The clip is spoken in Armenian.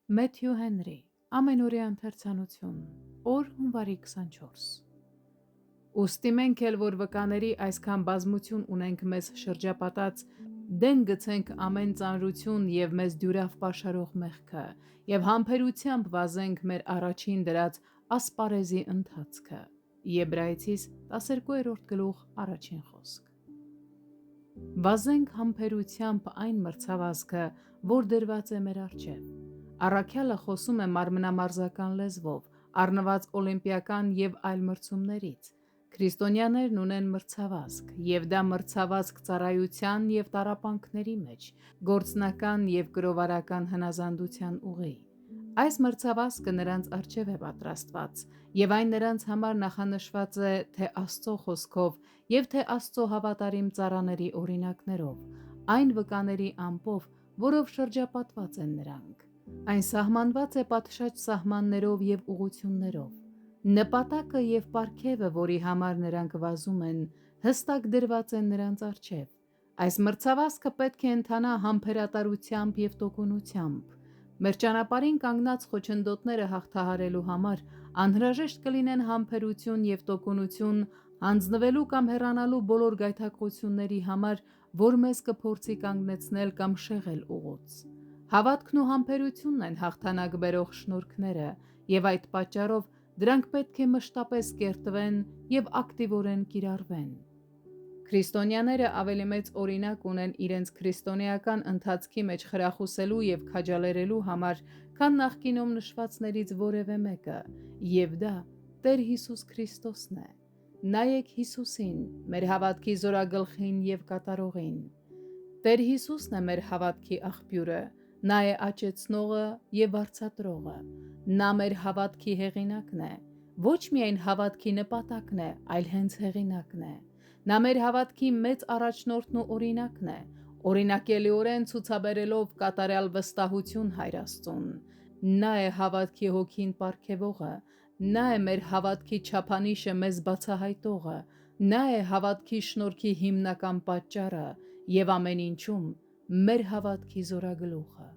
Մեթյու Հենրի, ամենօրյա ընթերցանություն, օր հունվարի 24։ Ուստի մենք էլ, որ վկաների այսքան բազմություն ունենք մեզ շրջապատած, դեն գցենք ամեն ծանրություն և մեզ դյուրավ պաշարող մեղքը, և համբերությամբ վազենք մեր առաջին դրած ասպարեզի ընթացքը։ Եբրայեցիս 12-րդ գլուխ առաջին խոսք։ Վազենք համբերությամբ այն մրցավազքը, որ դրված է մեր առջև։ Առաքյալը խոսում է մարմնամարզական լեզվով, առնված օլիմպիական և այլ մրցումներից։ Քրիստոնյաներն ունեն մրցավազք, և դա մրցավազք ծառայության և տառապանքների մեջ, գործնական և կրովարական հնազանդության ուղի։ Այս մրցավազքը նրանց առջև է պատրաստված, և այն նրանց համար նախանշված է թե Աստծո խոսքով և թե Աստծո հավատարիմ ծառաների օրինակներով, այն վկաների ամպով, որով շրջապատված են նրանք։ Այն սահմանված է պատշաճ սահմաններով և ուղղություններով։ Նպատակը և պարգևը, որի համար նրանք վազում են, հստակ դրված են նրանց առջև։ Այս մրցավազքը պետք է ընթանա համբերատարությամբ և տոկունությամբ։ Մեր ճանապարհին կանգնած խոչընդոտները հաղթահարելու համար անհրաժեշտ կլինեն համբերություն և տոկունություն հանձնվելու կամ հեռանալու բոլոր գայթակղությունների համար, որ մեզ կփորձի կանգնեցնել կամ շեղել ուղուց։ Հավատքն ու համբերությունն են հաղթանակ բերող շնորհքները, և այդ պատճառով դրանք պետք է մշտապես կերտվեն և ակտիվորեն կիրառվեն։ Քրիստոնյաները ավելի մեծ օրինակ ունեն իրենց քրիստոնեական ընթացքի մեջ խրախուսելու և քաջալերելու համար, քան նախկինում նշվածներից որևէ մեկը, և դա Տեր Հիսուս Քրիստոսն է։ Նայեք Հիսուսին, մեր հավատքի զորագլխին և կատարողին։ Տեր Հիսուսն է մեր հավատքի աղբյուրը, Նա է աճեցնողը և վարձատրողը։ Նա մեր հավատքի հեղինակն է։ Ոչ միայն հավատքի նպատակն է, այլ հենց հեղինակն է։ Նա մեր հավատքի մեծ առաջնորդն ու օրինակն է, օրինակելիորեն ցուցաբերելով կատարյալ վստահություն Հայր Աստծուն։ Նա է հավատքի հոգին պարգևողը, Նա է մեր հավատքի չափանիշը մեզ բացահայտողը, Նա է հավատքի շնորհքի հիմնական պատճառը և ամեն ինչում մեր հավատքի զորագլուխը։